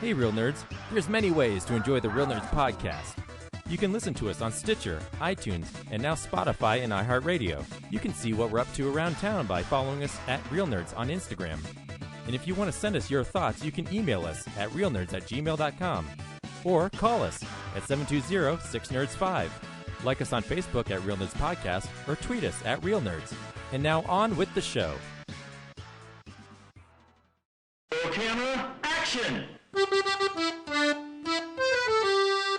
Hey, Real Nerds. There's many ways to enjoy the Real Nerds podcast. You can listen to us on Stitcher, iTunes, and now Spotify and iHeartRadio. You can see what we're up to around town by following us at Real Nerds on Instagram. And if you want to send us your thoughts, you can email us at realnerds@gmail.com or call us at 720-6nerds5. Like us on Facebook at Real Nerds Podcast or tweet us at Real Nerds. And now on with the show. Roll camera, action!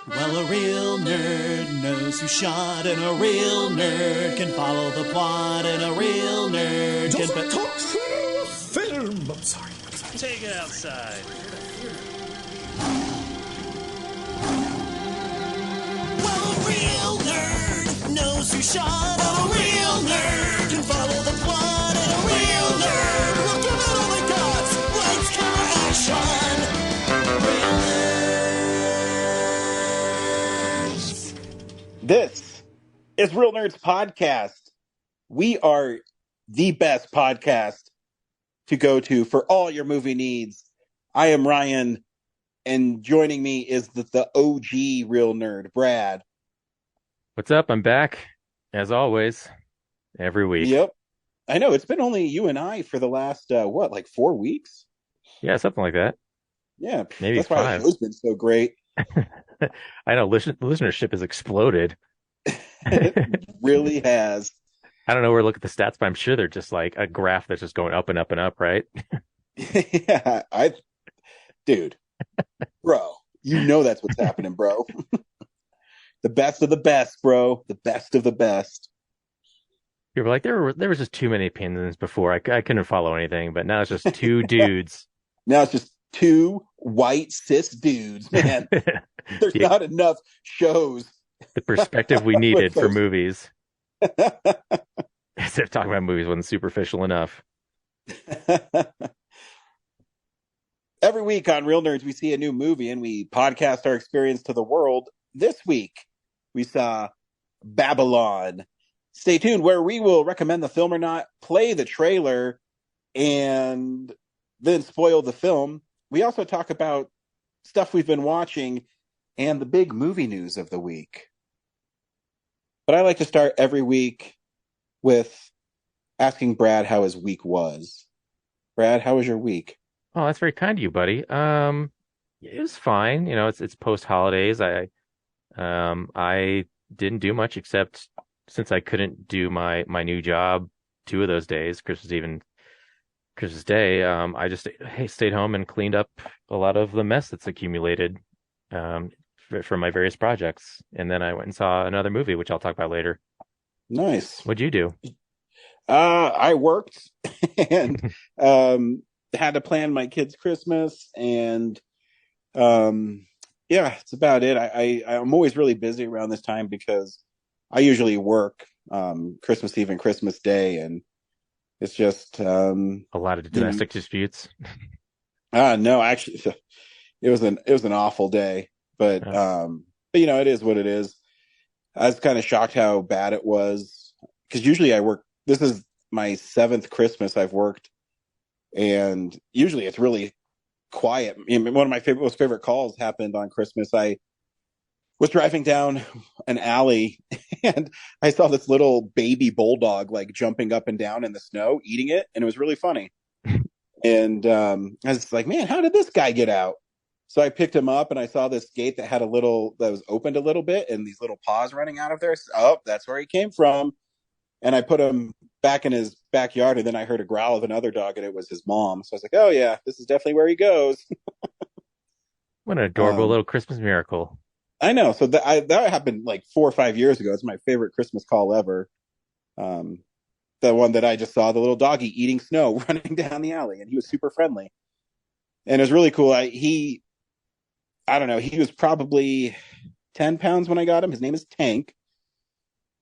Well, a real nerd knows who shot, and a real nerd can follow the plot, and a real nerd can talk through film. I'm sorry. Take it outside. Well, a real nerd knows who shot, and a real nerd can follow the plot, and a real nerd will give it all they got. Lights, camera, action. Real nerds. This is Real Nerds Podcast. We are the best podcast to go to for all your movie needs. I am Ryan, and joining me is the OG Real Nerd, Brad. What's up? I'm back, as always, every week. Yep. I know, it's been only you and I for the last, 4 weeks? Yeah, something like that. Yeah, Maybe that's why 5. the show's been so great. I know, listenership has exploded. It really has. I don't know where to look at the stats, but I'm sure they're just like a graph that's just going up and up and up, right? Yeah, dude, bro, you know that's what's happening, bro. The best of the best, bro. The best of the best. You were like, there was just too many opinions before. I couldn't follow anything, but now it's just two dudes. Now it's just two white cis dudes, man. There's Yeah. not enough shows. The perspective we needed for those. movies. Instead of talking about movies wasn't superficial enough. Every week on Real Nerds, we see a new movie and we podcast our experience to the world. This week, we saw Babylon. Stay tuned where we will recommend the film or not, play the trailer, and then spoil the film. We also talk about stuff we've been watching and the big movie news of the week. But I like to start every week with asking Brad how his week was. Brad, how was your week? Oh, that's very kind of you, buddy. It was fine. You know, it's post holidays. I didn't do much except since I couldn't do my new job 2 of those days, Christmas Eve and Christmas Day. I just stayed home and cleaned up a lot of the mess that's accumulated for my various projects. And then I went and saw another movie, which I'll talk about later. Nice. What'd you do? I worked and had to plan my kids' Christmas, and yeah, it's about it. I'm always really busy around this time because I usually work Christmas Eve and Christmas Day, and it's just A lot of domestic disputes. no, actually, it was an awful day, but you know, it is what it is. I was kind of shocked how bad it was because usually I work. This is my 7th Christmas I've worked, and usually it's really quiet. One of my most favorite calls happened on Christmas. I was driving down an alley and I saw this little baby bulldog like jumping up and down in the snow, eating it, and it was really funny. And I was like, man, how did this guy get out? So I picked him up and I saw this gate that was opened a little bit and these little paws running out of there. Oh, that's where he came from. And I put him back in his backyard, and then I heard a growl of another dog, and it was his mom. So I was like, oh yeah, this is definitely where he goes. What an adorable little Christmas miracle. I know. So that happened like 4 or 5 years ago. It's my favorite Christmas call ever. The one that I just saw, the little doggy eating snow running down the alley, and he was super friendly. And it was really cool. I don't know, he was probably 10 pounds when I got him. His name is Tank.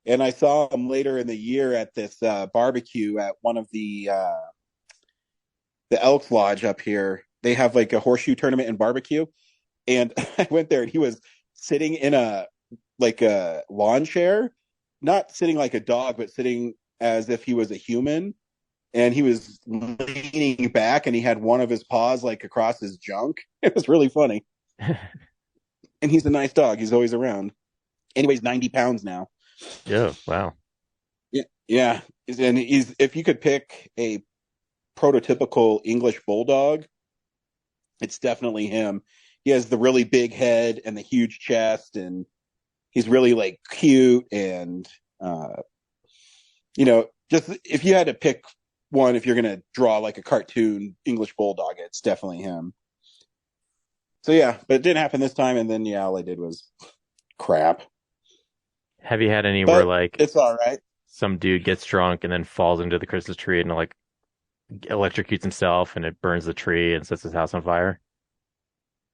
And I saw him later in the year at this barbecue at one of the Elks Lodge up here. They have like a horseshoe tournament and barbecue. And I went there and he was sitting in a lawn chair, not sitting like a dog, but sitting as if he was a human. and he was leaning back, and he had one of his paws like across his junk. It was really funny. And he's a nice dog. He's always around. And he weighs 90 pounds now. Yeah, wow. Yeah. And if you could pick a prototypical English bulldog, it's definitely him. He has the really big head and the huge chest, and he's really like cute. And, just if you had to pick one, if you're going to draw like a cartoon English bulldog, it's definitely him. So yeah, but it didn't happen this time. And then, all I did was crap. Have you had any But where like it's all right. some dude gets drunk and then falls into the Christmas tree and like electrocutes himself and it burns the tree and sets his house on fire?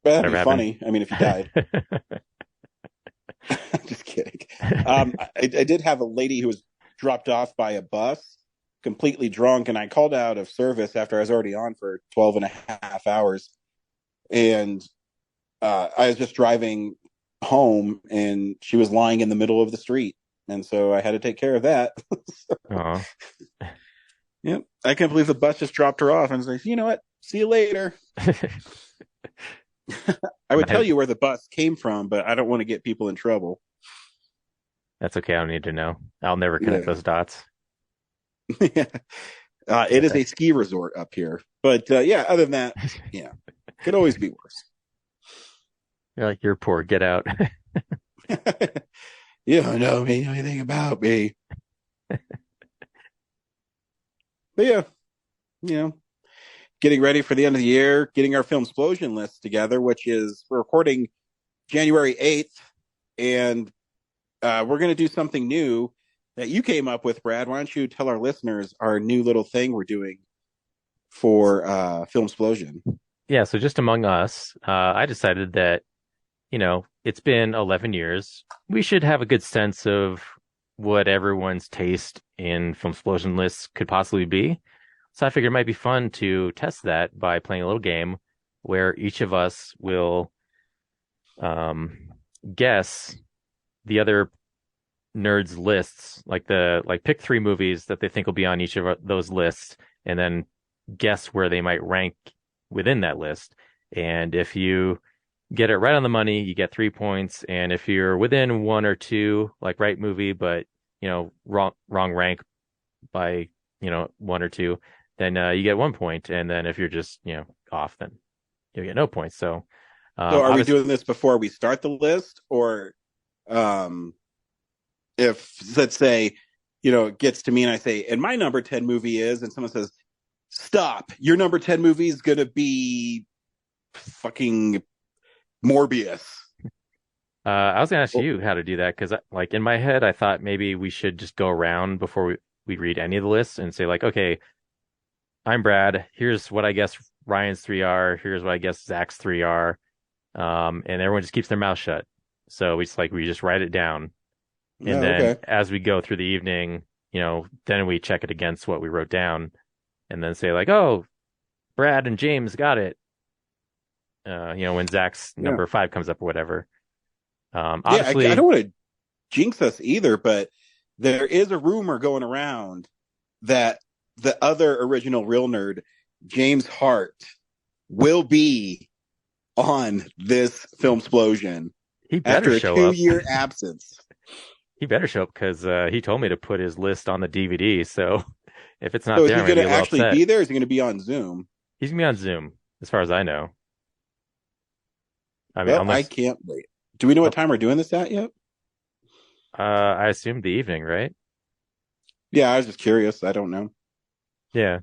But that'd Never be funny. I mean, if you died. Just kidding. I did have a lady who was dropped off by a bus completely drunk, and I called out of service after I was already on for 12 and a half hours. And I was just driving home, and she was lying in the middle of the street. And so I had to take care of that. Aw. Yep. I can't believe the bus just dropped her off and said, you know what? See you later. I would tell you where the bus came from, but I don't want to get people in trouble. That's okay. I don't need to know. I'll never connect those dots. It is a ski resort up here. But other than that, could always be worse. You're like, you're poor. Get out. You don't know anything about me. But getting ready for the end of the year, getting our film explosion list together, which is we're recording January 8th, and we're going to do something new that you came up with, Brad. Why don't you tell our listeners our new little thing we're doing for Film Explosion? Yeah, so just among us, I decided that, it's been 11 years. We should have a good sense of what everyone's taste in Film Explosion lists could possibly be. So I figured it might be fun to test that by playing a little game where each of us will guess the other nerds' lists, like pick 3 movies that they think will be on each of those lists, and then guess where they might rank within that list. And if you get it right on the money, you get 3 points. And if you're within 1 or 2, like right movie, but wrong rank by 1 or 2, then you get 1 point. And then if you're just off, then you'll get no points. So are we doing this before we start the list, or if, let's say, it gets to me and I say, and my number 10 movie is, and someone says, stop, your number 10 movie is going to be fucking Morbius. I was going to ask you how to do that, because like in my head, I thought maybe we should just go around before we read any of the lists and say like, okay, I'm Brad. Here's what I guess Ryan's 3 are. Here's what I guess Zach's 3 are. And everyone just keeps their mouth shut. So we just write it down. And then as we go through the evening, then we check it against what we wrote down and then say like, oh, Brad and James got it. When Zach's number 5 comes up or whatever. Obviously, I don't want to jinx us either, but there is a rumor going around that the other original Real Nerd, James Hart, will be on this Film Explosion after a 2-year absence. He better show up, because he told me to put his list on the DVD. So if it's not there, is he going to actually be there? Or is he going to be on Zoom? He's going to be on Zoom, as far as I know. I mean, I can't wait. Do we know what time we're doing this at yet? I assume the evening, right? Yeah, I was just curious. I don't know. Yeah.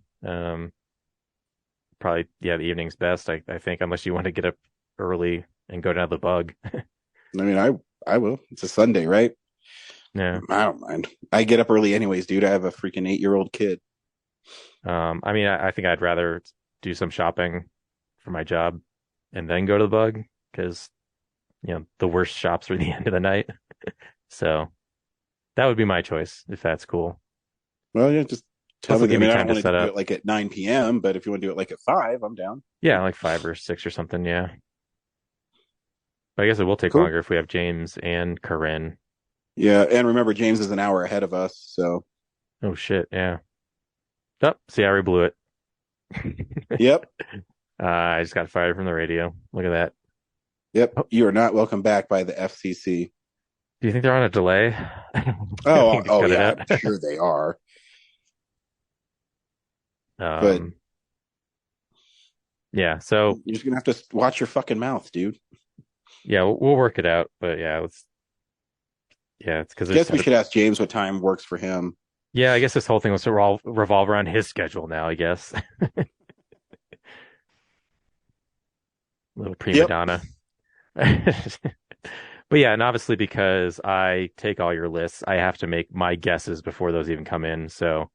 Probably, the evening's best, I think, unless you want to get up early and go down to the Bug. I mean, I will. It's a Sunday, right? Yeah. I don't mind. I get up early anyways, dude. I have a freaking 8-year-old kid. I mean, I think I'd rather do some shopping for my job and then go to the Bug, because the worst shops are the end of the night. So that would be my choice, if that's cool. Well, just tell me. Give me I time don't to want set to do up. it like at 9 p.m., but if you want to do it like at 5, I'm down. Yeah, like 5 or 6 or something. Yeah. But I guess it will take Cool. longer if we have James and Corinne. Yeah, and remember, James is an hour ahead of us, so. Oh shit! Yeah. Oh, see, I already blew it. Yep. I just got fired from the radio. Look at that. Yep. Oh, You are not welcome back by the FCC. do you think they're on a delay? I Oh, think just cut it yeah, out. I'm sure they are. But Um, yeah, so you're just gonna have to watch your fucking mouth, dude. yeah, we'll work it out. But yeah, it's because Guess we should ask James what time works for him. yeah, I guess this whole thing was to revolve around his schedule now, I guess. Little prima Yep. donna. But yeah, and obviously because I take all your lists, I have to make my guesses before those even come in. So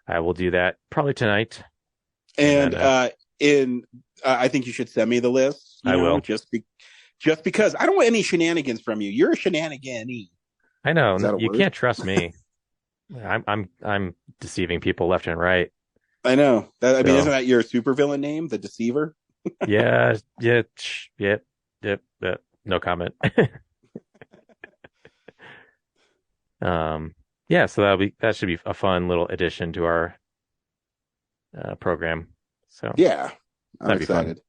I will do that probably tonight. And then, I think you should send me the list. I will. Just because I don't want any shenanigans from you. You're a shenanigan-y. I know Is that a you word? can't trust me. I'm deceiving people left and right. I know. I mean, So isn't that your supervillain name, the Deceiver? yeah, yep. No comment. Yeah, so that should be a fun little addition to our program. So Yeah, I'm that'd be fun. excited.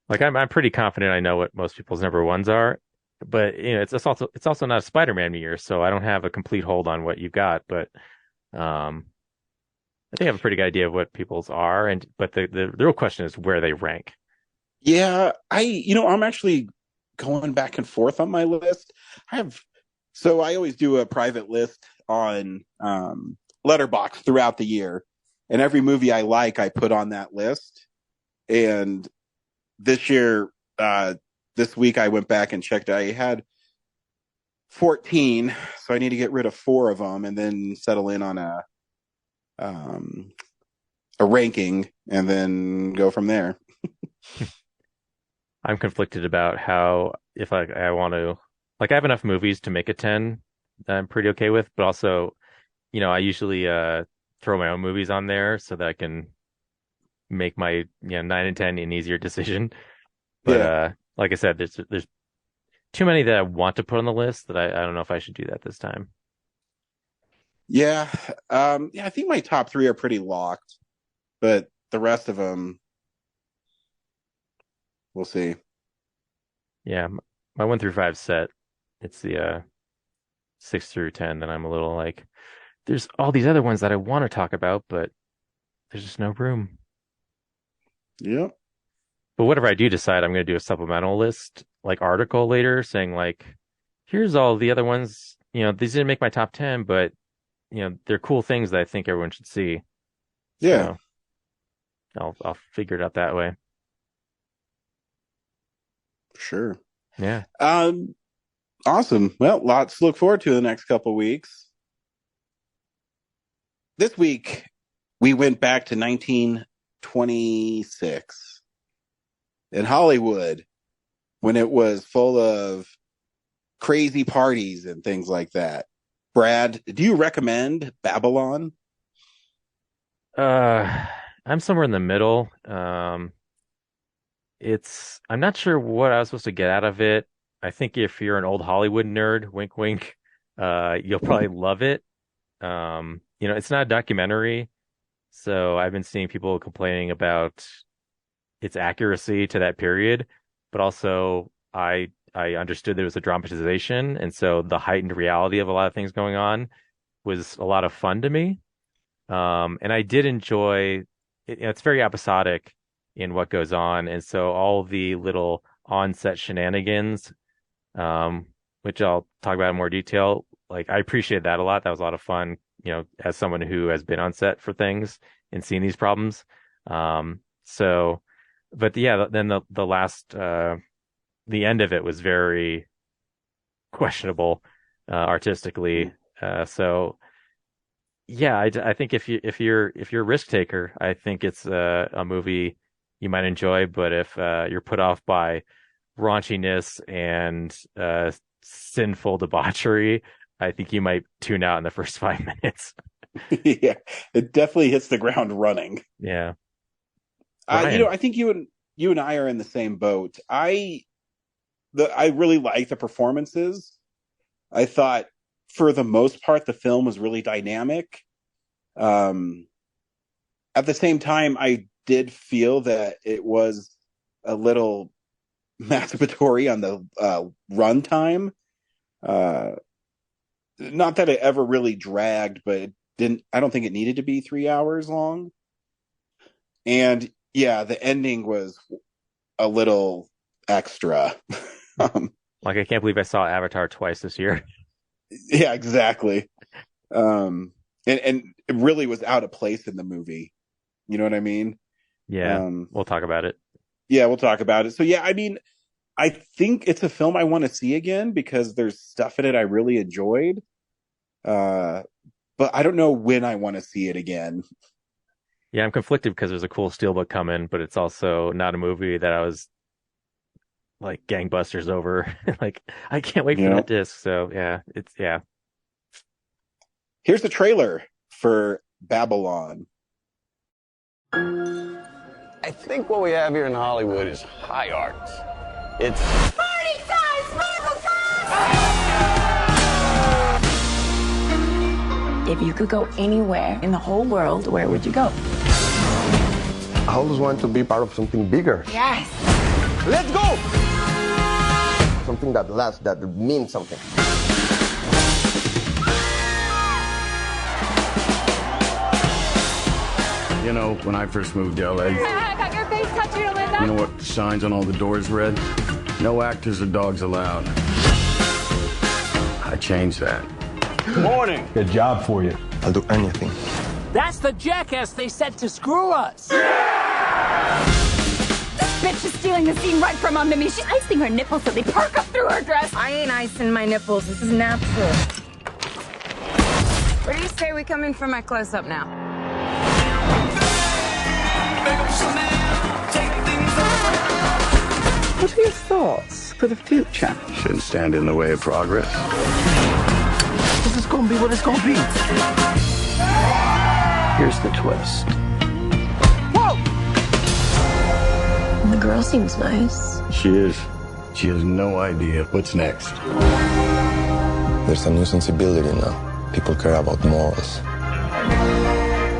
Like I'm pretty confident I know what most people's number ones are, but it's also not a Spider-Man year, so I don't have a complete hold on what you've got. But I think I have a pretty good idea of what people's are, but the real question is where they rank. Yeah, I'm actually going back and forth on my list. So I always do a private list on Letterboxd throughout the year, and every movie I like, I put on that list. And this year, this week, I went back and checked. I had 14, so I need to get rid of 4 of them, and then settle in on a ranking, and then go from there. I'm conflicted about how if I want to like I have enough movies to make a 10 that I'm pretty okay with, but also, I usually throw my own movies on there so that I can make my 9 and 10 an easier decision. But Yeah. like I said, there's too many that I want to put on the list that I don't know if I should do that this time. Yeah. Yeah, I think my top 3 are pretty locked, but the rest of them, we'll see. Yeah, my 1 through 5 set. It's the 6 through 10 that I'm a little like, there's all these other ones that I want to talk about, but there's just no room. Yep. But whatever I do decide, I'm going to do a supplemental list, like article later saying like, here's all the other ones, these didn't make my top 10, but they're cool things that I think everyone should see. Yeah. So I'll figure it out that way. Sure. Yeah. Awesome. Well, lots to look forward to the next couple weeks. This week, we went back to 1926 in Hollywood when it was full of crazy parties and things like that. Brad, do you recommend Babylon? I'm somewhere in the middle. I'm not sure what I was supposed to get out of it. I think if you're an old Hollywood nerd, wink, wink, you'll probably love it. It's not a documentary, so I've been seeing people complaining about its accuracy to that period, but also I understood there was a dramatization, and so the heightened reality of a lot of things going on was a lot of fun to me. And I did enjoy it. It's very episodic in what goes on, and so all the little on-set shenanigans, which I'll talk about in more detail. Like I appreciate that a lot. That was a lot of fun, as someone who has been on set for things and seen these problems. So, but yeah, then the last, the end of it was very questionable, artistically. So yeah, I think if you're a risk taker, I think it's a movie you might enjoy. But if you're put off by raunchiness and sinful debauchery, I think you might tune out in the first 5 minutes. Yeah, it definitely hits the ground running. Yeah. Ryan. I think you and I are in the same boat. I really like the performances. I thought for the most part the film was really dynamic. At the same time, I did feel that it was a little masturbatory on the runtime. Not that it ever really dragged, but it didn't. I don't think it needed to be 3 hours long. And yeah, the ending was a little extra. Like, I can't believe I saw Avatar twice this year. Yeah, exactly. And it really was out of place in the movie. You know what I mean? Yeah, we'll talk about it. Yeah, we'll talk about it. So yeah, I mean, I think it's a film I want to see again because there's stuff in it I really enjoyed. But I don't know when I want to see it again. Yeah, I'm conflicted because there's a cool steelbook coming, but it's also not a movie that I was like gangbusters over. Like, I can't wait for that disc. So yeah, yeah. Here's the trailer for Babylon. I think what we have here in Hollywood is high art. It's Party time! Sparkle time! If you could go anywhere in the whole world, where would you go? I always wanted to be part of something bigger. Yes. Let's go! Something that lasts, that means something. You know, when I first moved to LA, I got your face tattooed on my back. you know what the signs on all the doors read? No actors or dogs allowed. I changed that. Morning. Good job for you. I'll do anything. That's the jackass they sent to screw us. This bitch is stealing the scene right from Mimi. She's icing her nipples so they perk up through her dress. I ain't icing my nipples. This is natural. Where do you say we come in for my close-up now? What are your thoughts for the future? Shouldn't stand in the way of progress. This is gonna be what it's gonna be. Here's the twist. Whoa! The girl seems nice. She is. She has no idea what's next. There's a new sensibility now. People care about morals.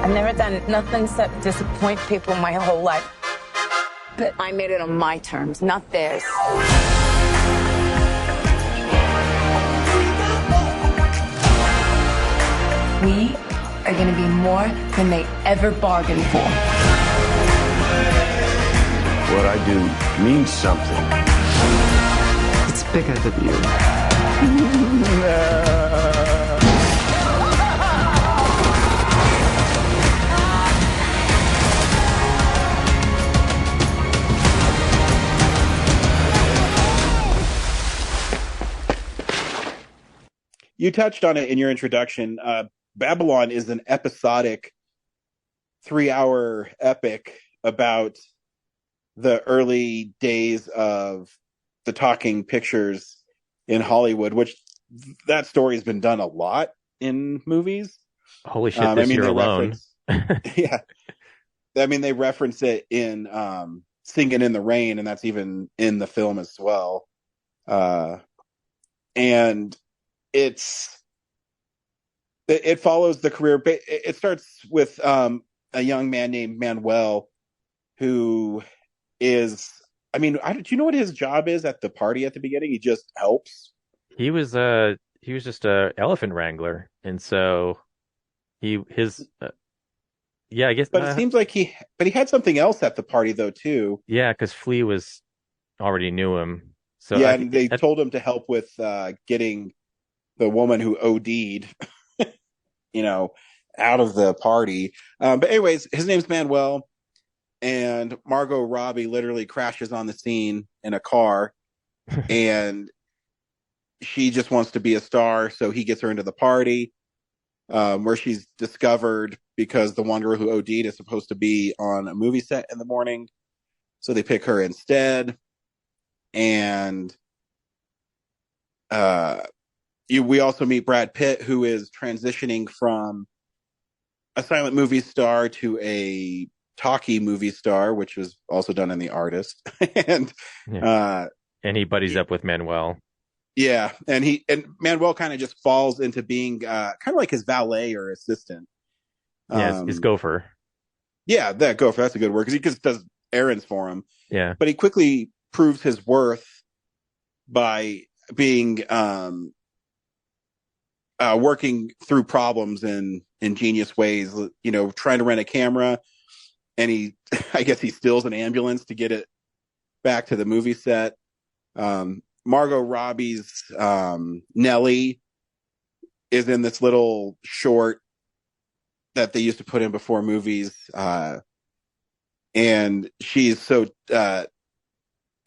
I've never done nothing except disappoint people my whole life. But I made it on my terms, not theirs. We are gonna be more than they ever bargained for. What I do means something. It's bigger than you. You touched on it in your introduction. Babylon is an episodic 3-hour epic about the early days of the talking pictures in Hollywood, which that story has been done a lot in movies. Holy shit, this year alone. Yeah. I mean, they reference it in Singing in the Rain, and that's even in the film as well. And it follows the career. It starts with a young man named Manuel, who is, I mean, do you know what his job is at the party at the beginning? He just helps. He was just a elephant wrangler, and so I guess. But it seems like he had something else at the party though too. Yeah, because Flea already knew him. So yeah, and they told him to help with getting the woman who OD'd, out of the party. But anyways, his name's Manuel, and Margot Robbie literally crashes on the scene in a car, and she just wants to be a star, so he gets her into the party, where she's discovered because the one girl who OD'd is supposed to be on a movie set in the morning, so they pick her instead. And we also meet Brad Pitt, who is transitioning from a silent movie star to a talkie movie star, which was also done in The Artist. And he buddies up with Manuel. Yeah, and Manuel kind of just falls into being kind of like his valet or assistant. It's Gopher. Yeah, that Gopher. That's a good word because he just does errands for him. Yeah. But he quickly proves his worth by being working through problems in ingenious ways. You know, trying to rent a camera, and I guess he steals an ambulance to get it back to the movie set. Margot Robbie's Nellie is in this little short that they used to put in before movies. And she's so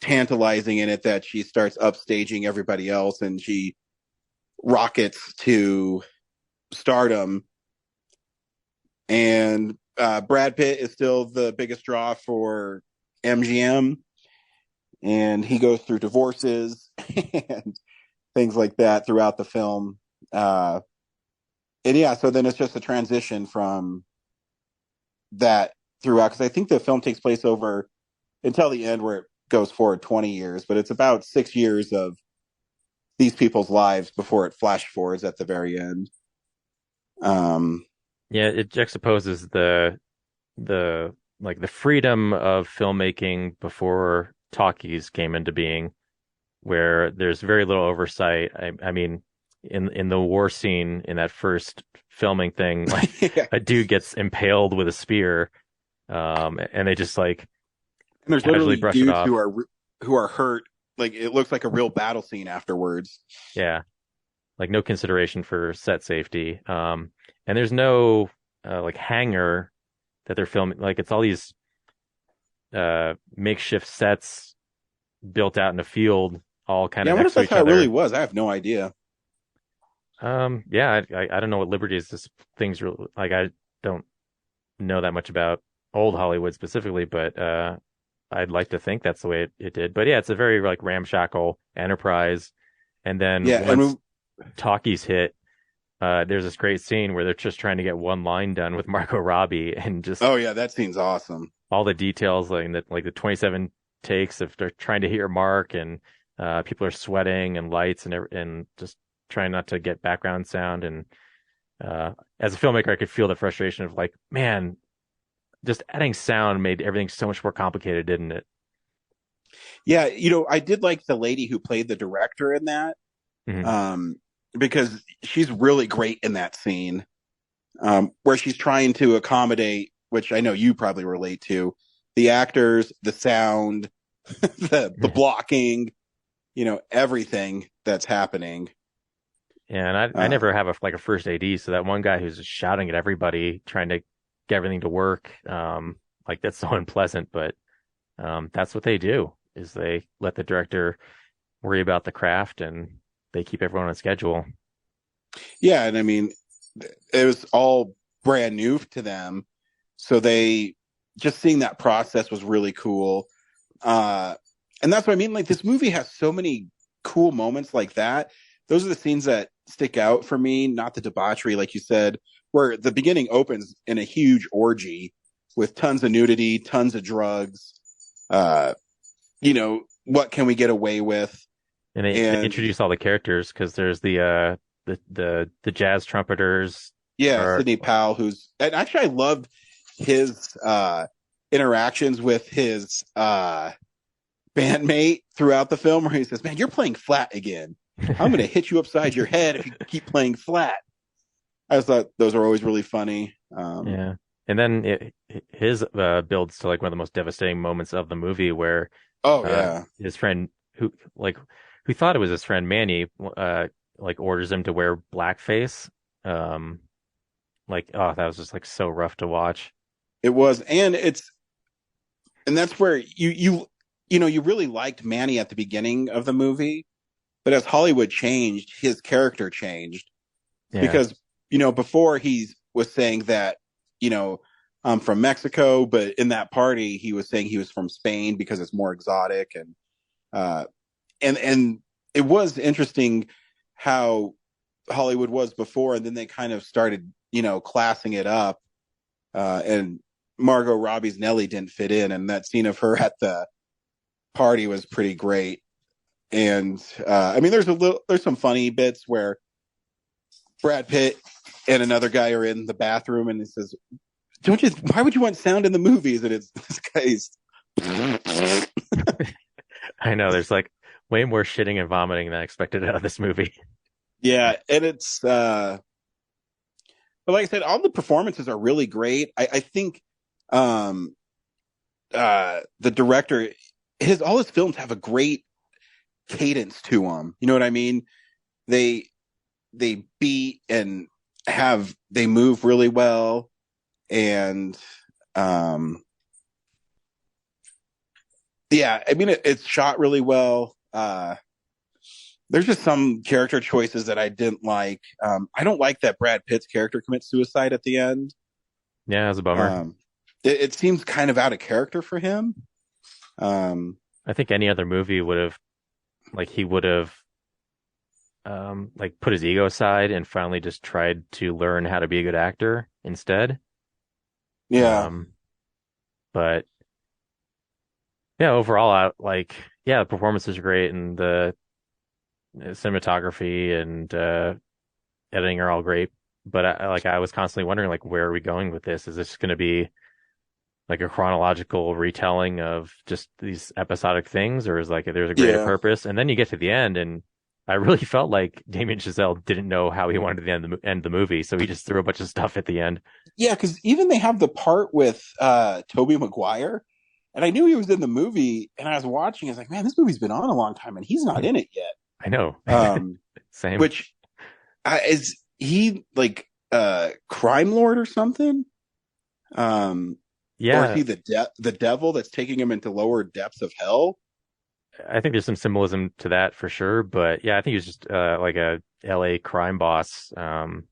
tantalizing in it that she starts upstaging everybody else and she rockets to stardom. And Brad Pitt is still the biggest draw for MGM. And he goes through divorces and things like that throughout the film. And yeah, so then it's just a transition from that throughout, because I think the film takes place over until the end where it goes forward 20 years, but it's about 6 years of these people's lives before it flash forwards at the very end. Yeah, it juxtaposes the freedom of filmmaking before talkies came into being, where there's very little oversight. I mean, in the war scene in that first filming thing, like Yeah. a dude gets impaled with a spear, and they just like And there's casually literally brush it dudes off. who are hurt. Like it looks like a real battle scene afterwards. Yeah, like no consideration for set safety. And there's no like hangar that they're filming. Like it's all these makeshift sets built out in a field, all kind Yeah, I of wonder next if to that's each how other. it really was. I have no idea. Yeah, I don't know what liberties this thing's real. Like I don't know that much about old Hollywood specifically, but I'd like to think that's the way it did. But yeah, it's a very like ramshackle enterprise. And then Yeah, once talkies hit, there's this great scene where they're just trying to get one line done with Margot Robbie, and just Oh yeah, that scene's awesome. all the details, like the 27 takes of they're trying to hit your mark, and people are sweating and lights and just trying not to get background sound. And as a filmmaker, I could feel the frustration of like, man, just adding sound made everything so much more complicated, didn't it? Yeah, you know, I did like the lady who played the director in that, Mhm. because she's really great in that scene, where she's trying to accommodate, which I know you probably relate to, the actors, the sound, the blocking, you know, everything that's happening. Yeah, and I never have a first AD, so that one guy who's just shouting at everybody, trying to get everything to work, like that's so unpleasant. But that's what they do, is they let the director worry about the craft, and they keep everyone on schedule. Yeah, and I mean, it was all brand new to them, so they just seeing that process was really cool. And that's what I mean. Like this movie has so many cool moments like that. Those are the scenes that stick out for me, not the debauchery, like you said, where the beginning opens in a huge orgy with tons of nudity, tons of drugs. You know, what can we get away with? And they introduce all the characters, because there's the jazz trumpeters. Yeah, Sidney Powell, and actually I loved his interactions with his bandmate throughout the film, where he says, "Man, you're playing flat again. I'm going to hit you upside your head if you keep playing flat." I just thought those are always really funny. Yeah, and then his builds to like one of the most devastating moments of the movie, where his friend who thought it was his friend Manny, like orders him to wear blackface. Like, oh, that was just like so rough to watch. It was, and that's where you know, you really liked Manny at the beginning of the movie, but as Hollywood changed, his character changed. Yeah. Because, you know, before he was saying that, you know, I'm from Mexico, but in that party he was saying he was from Spain because it's more exotic, and it was interesting how Hollywood was before, and then they kind of started, you know, classing it up, and Margot Robbie's Nellie didn't fit in, and that scene of her at the party was pretty great. And I mean, there's some funny bits where Brad Pitt and another guy are in the bathroom, and he says, why would you want sound in the movies? And it's this guy's. I know there's like way more shitting and vomiting than I expected out of this movie. Yeah, and it's but like I said, all the performances are really great. I think the director, all his films have a great cadence to them. You know what I mean? They beat and they move really well, and yeah, I mean it's shot really well. There's just some character choices that I didn't like. I don't like that Brad Pitt's character commits suicide at the end. Yeah, it was a bummer. It seems kind of out of character for him. I think any other movie would have, he would have, put his ego aside and finally just tried to learn how to be a good actor instead. Yeah. But yeah, overall, the performance is great, and the cinematography and editing are all great. But I was constantly wondering, where are we going with this? Is this going to be like a chronological retelling of just these episodic things, or is there's a greater purpose? And then you get to the end, and I really felt like Damien Chazelle didn't know how he wanted to end the movie, so he just threw a bunch of stuff at the end. Yeah, because even they have the part with Tobey Maguire, and I knew he was in the movie, and I was watching. I was like, man, this movie's been on a long time, and he's not in it yet. I know. Same. Which is he crime lord or something? Yeah. Or is he the devil that's taking him into lower depths of hell? I think there's some symbolism to that for sure, but yeah, I think he was just like a LA crime boss. Not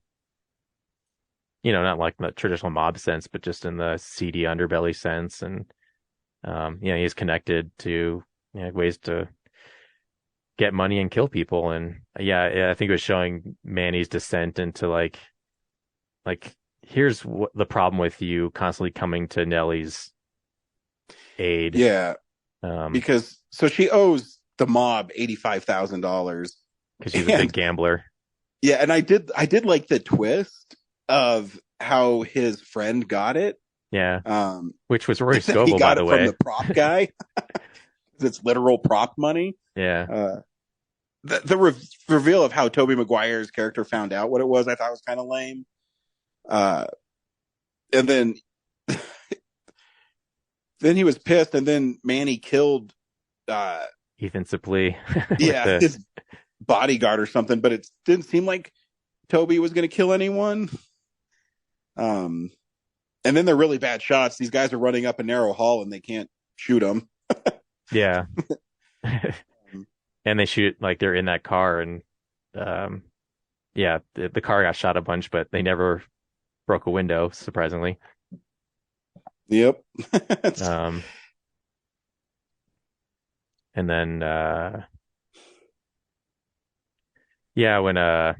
like the traditional mob sense, but just in the seedy underbelly sense, and he's connected to ways to get money and kill people, and I think it was showing Manny's descent into like here's the problem with you constantly coming to Nellie's aid. Yeah, because she owes the mob $85,000 because she's a big gambler. Yeah, and I did like the twist of how his friend got it. Yeah, which was Rory Scovel, he got by the it way, from the prop guy. It's literal prop money. Yeah. The reveal of how Tobey Maguire's character found out what it was, I thought was kind of lame. And then he was pissed, and then Manny killed Ethan Suplee. Yeah, his bodyguard or something, but it didn't seem like Toby was going to kill anyone. And then they're really bad shots. These guys are running up a narrow hall and they can't shoot them. Yeah. And they shoot they're in that car, and the car got shot a bunch, but they never broke a window, surprisingly. Yep. And then when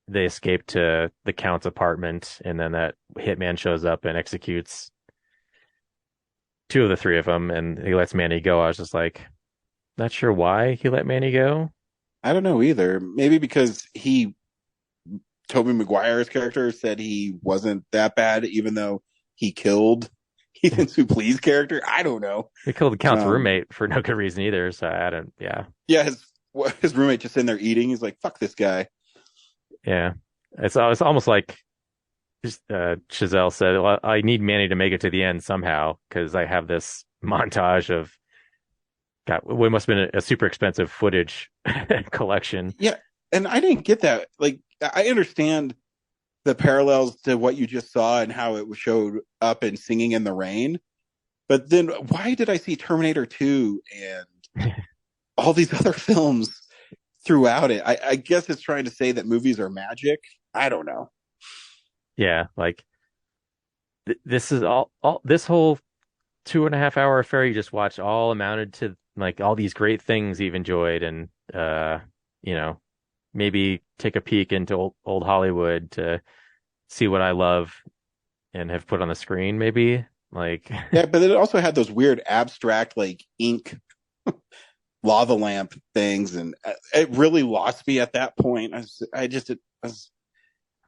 they escape to the Count's apartment, and then that hitman shows up and executes two of the three of them, and he lets Manny go. I was just not sure why he let Manny go. I don't know either. Maybe because Tobey Maguire's character said he wasn't that bad, even though he killed Ethan Suplee's character. I don't know. He killed the Count's roommate for no good reason either. So I don't. Yeah. Yeah. His roommate just in there eating. He's like, "Fuck this guy." Yeah. It's almost like Chazelle said, well, I need Manny to make it to the end somehow, because I have this montage of what must have been a super expensive footage collection. Yeah, and I didn't get that. I understand the parallels to what you just saw and how it showed up in Singing in the Rain, but then why did I see Terminator 2 and all these other films throughout it? I guess it's trying to say that movies are magic. I don't know. Yeah, this is all this whole 2.5 hour affair you just watched all amounted to all these great things you've enjoyed, and maybe take a peek into old Hollywood to see what I love and have put on the screen, maybe. Yeah, but it also had those weird abstract ink lava lamp things, and it really lost me at that point.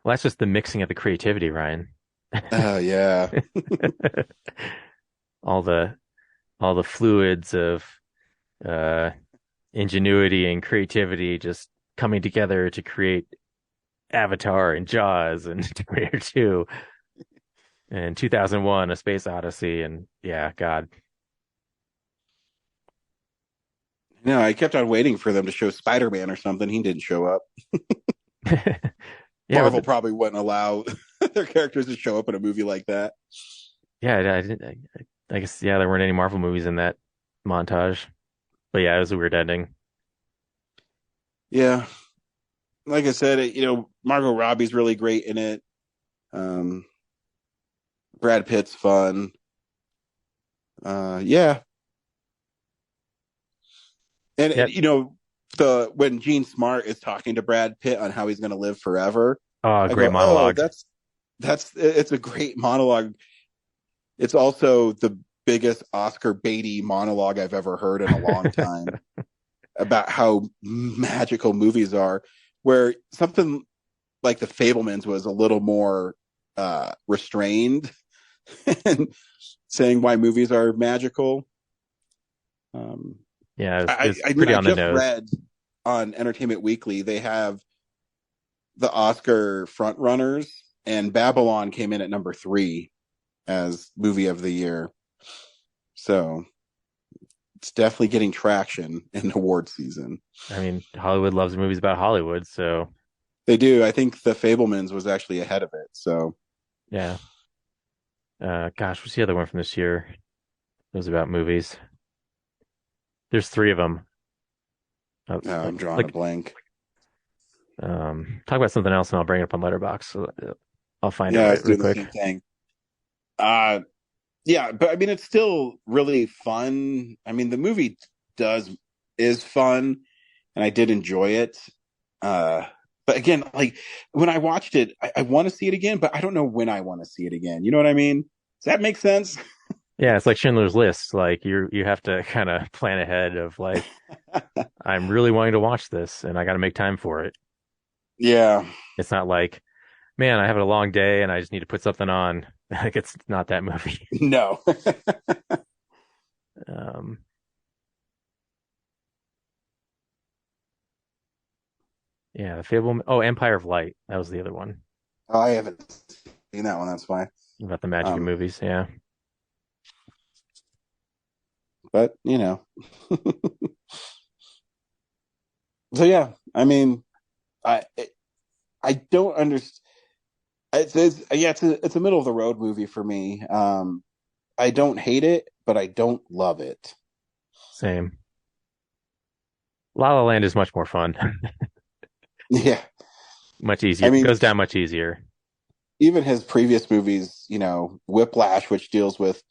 Well, that's just the mixing of the creativity, Ryan. Oh yeah. all the all the fluids of uh ingenuity and creativity just coming together to create Avatar and Jaws and Terminator 2 and 2001: A Space Odyssey, and yeah, God. No, I kept on waiting for them to show Spider-Man or something. He didn't show up. Yeah, Marvel probably wouldn't allow their characters to show up in a movie like that. yeah, I didn't. I guess yeah, there weren't any Marvel movies in that montage, but yeah, it was a weird ending. Yeah, like I said, Margot Robbie's really great in it. Um, Brad Pitt's fun. Yeah, and Yep. when Gene Smart is talking to Brad Pitt on how he's going to live forever. Oh, I great go, monologue. Oh, it's a great monologue. It's also the biggest Oscar Beatty monologue I've ever heard in a long time about how magical movies are, where something like The Fabelmans was a little more restrained and saying why movies are magical. Yeah, I pretty on the just nose. read on Entertainment Weekly, they have the Oscar front runners, and Babylon came in at number 3 as movie of the year. So it's definitely getting traction in award season. I mean, Hollywood loves movies about Hollywood, so They do. I think The Fabelmans was actually ahead of it. So yeah. Gosh, what's the other one from this year? It was about movies. There's 3 of them. I'm drawing a blank. Talk about something else, and I'll bring it up on Letterboxd. So I'll find Yeah, I it was doing real the quick. same thing. Yeah, but I mean, it's still really fun. I mean, the movie is fun, and I did enjoy it. But again, like when I watched it, I want to see it again, but I don't know when I want to see it again. You know what I mean? Does that make sense? Yeah, it's like Schindler's List. Like you have to kind of plan ahead of like, I'm really wanting to watch this, and I got to make time for it. Yeah. It's not like, man, I have a long day and I just need to put something on. Like it's not that movie. No. Um, yeah, the Fable. Oh, Empire of Light. That was the other one Oh, I haven't seen that one. That's why. about the magic of movies. Yeah. But so yeah, I mean, I don't understand. It's a middle of the road movie for me. I don't hate it, but I don't love it. Same. La La Land is much more fun. Yeah, Much easier. I mean, It goes down much easier. even his previous movies, Whiplash, which deals with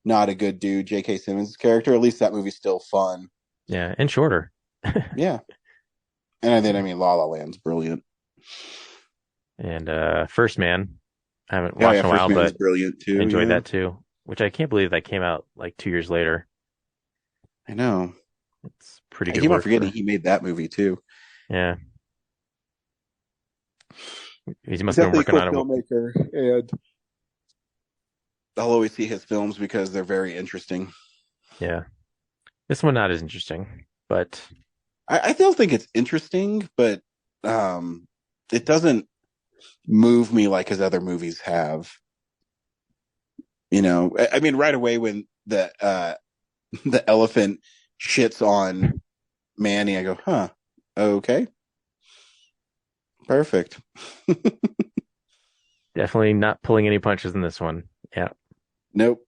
not a good dude, J.K. Simmons' character. At least that movie's still fun. Yeah, and shorter. Yeah, and then I mean, La La Land's brilliant. And First Man, I haven't watched in a while, First Man is but brilliant too. enjoyed yeah. that too. Which I can't believe that came out like 2 years later. I know. It's pretty I good keep on work. forgetting he made that movie too. Yeah. He must He's have been working on it. definitely a cool filmmaker, and I'll always see his films because they're very interesting. Yeah. This one not as interesting, but I still think it's interesting, but it doesn't move me like his other movies have. I mean, right away when the the elephant shits on Manny, I go, huh, okay, perfect. definitely not pulling any punches in this one. Yeah. Nope.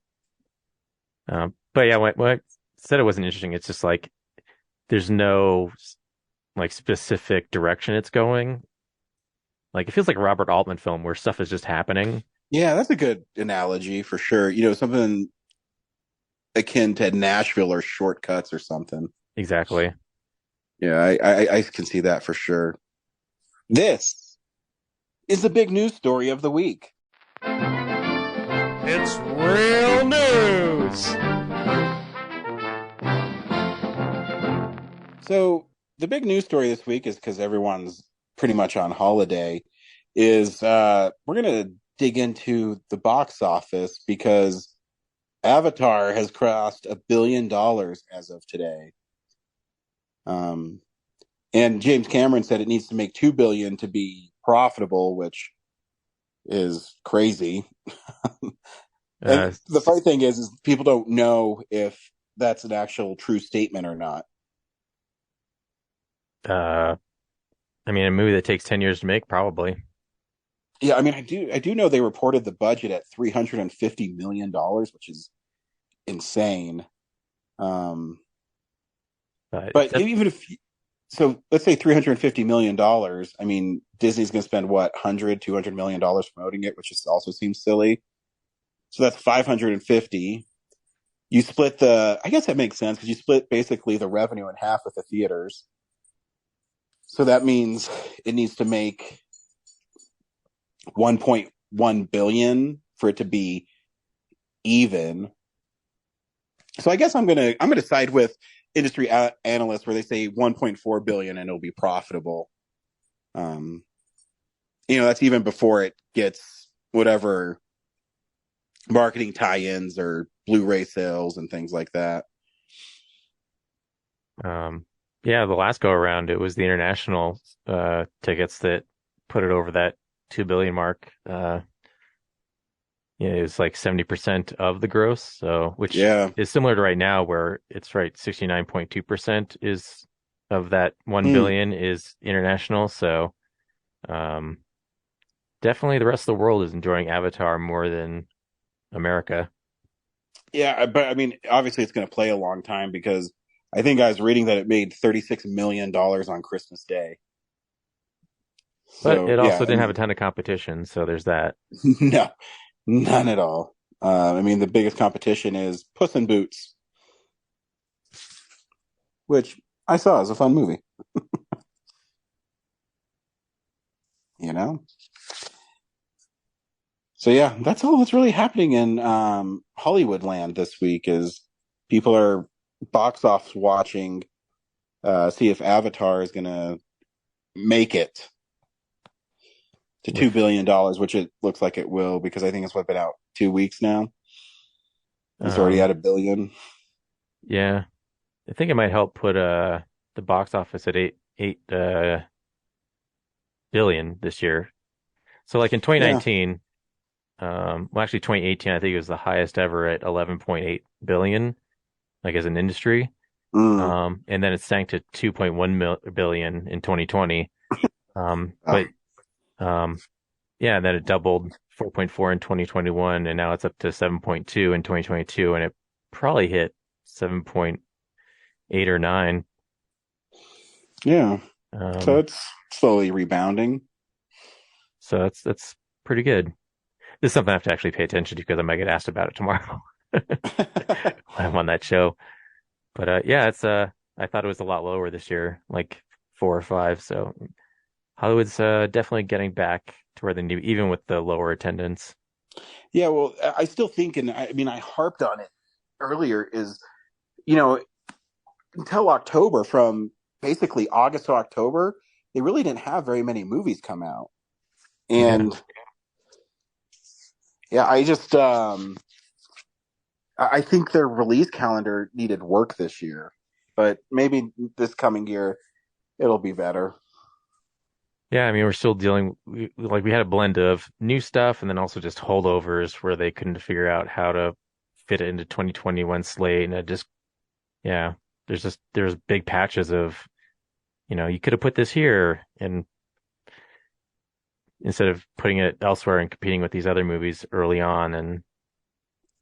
But yeah, when I said it wasn't interesting, it's just like there's no like specific direction it's going. Like it feels like a Robert Altman film where stuff is just happening. Yeah, that's a good analogy for sure. Something akin to Nashville or Shortcuts or something. Exactly. Yeah, I can see that for sure. This is the big news story of the week. It's real news. So the big news story this week is because everyone's pretty much on holiday. is we're gonna dig into the box office because Avatar has crossed $1 billion as of today. And James Cameron said it needs to make $2 billion to be profitable, which is crazy. And the funny thing is people don't know if that's an actual true statement or not. I mean, a movie that takes 10 years to make, probably. Yeah, I mean, I do know they reported the budget at $350 million, which is insane. But even if so, let's say $350 million. I mean, Disney's going to spend what, $200 million promoting it, which just also seems silly. So that's 550. You split I guess that makes sense because you split basically the revenue in half with the theaters. So that means it needs to make 1.1 billion for it to be even. So I guess I'm gonna side with industry analysts where they say 1.4 billion and it'll be profitable. That's even before it gets whatever marketing tie-ins or Blu-ray sales and things like that. Yeah, the last go around, it was the international tickets that put it over that 2 billion mark. It was like 70% of the gross, so which is similar to right now where it's right 69.2% is of that 1 billion is international. So definitely the rest of the world is enjoying Avatar more than America. Yeah, but I mean, obviously it's going to play a long time because I think I was reading that it made $36 million on Christmas Day. But it also didn't have a ton of competition, so there's that. No, none at all. I mean, the biggest competition is Puss in Boots, which I saw as a fun movie. So yeah, that's all that's really happening in Hollywood land this week is people are box office watching, see if Avatar is going to make it to $2 billion, which it looks like it will because I think it's been out 2 weeks now. It's already at $1 billion. Yeah, I think it might help put the box office at eight billion this year. So like in 2019, actually 2018, I think it was the highest ever at 11.8 billion, like as an industry. And then it sank to 2.1 billion in 2020. Yeah, then it doubled 4.4 in 2021, and now it's up to 7.2 in 2022, and it probably hit 7.8 or 9. Yeah. So it's slowly rebounding. So that's pretty good. This is something I have to actually pay attention to because I might get asked about it tomorrow when I'm on that show. But yeah, I thought it was a lot lower this year, like 4 or 5. So Hollywood's definitely getting back to where they need, even with the lower attendance. Yeah, well, I still think, and I mean, I harped on it earlier, is, until October, from basically August to October, they really didn't have very many movies come out. And yeah, I just, I think their release calendar needed work this year, but maybe this coming year, it'll be better. Yeah, I mean, we're still we had a blend of new stuff and then also just holdovers where they couldn't figure out how to fit it into 2021 slate. And it just, there's big patches of, you could have put this here and instead of putting it elsewhere and competing with these other movies early on. And